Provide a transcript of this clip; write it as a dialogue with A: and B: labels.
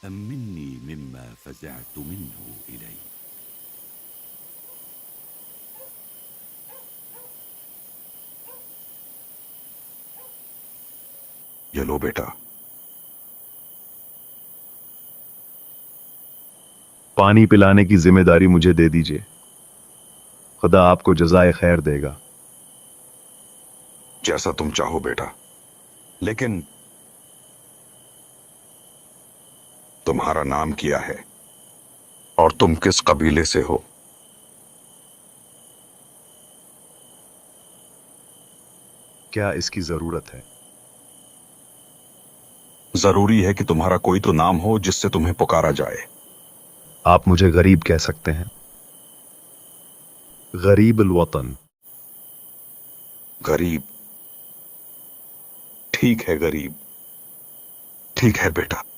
A: أمني مما فزعت منه إلي.
B: یہ لو بیٹا،
C: پانی پلانے کی ذمہ داری مجھے دے دیجیے، خدا آپ کو جزائے خیر دے گا۔
B: جیسا تم چاہو بیٹا، لیکن تمہارا نام کیا ہے اور تم کس قبیلے سے ہو؟
C: کیا اس کی ضرورت ہے؟
B: ضروری ہے کہ تمہارا کوئی تو نام ہو جس سے تمہیں پکارا جائے۔
C: آپ مجھے غریب کہہ سکتے ہیں، غریب الوطن۔
B: غریب؟ ٹھیک ہے غریب، ٹھیک ہے بیٹا۔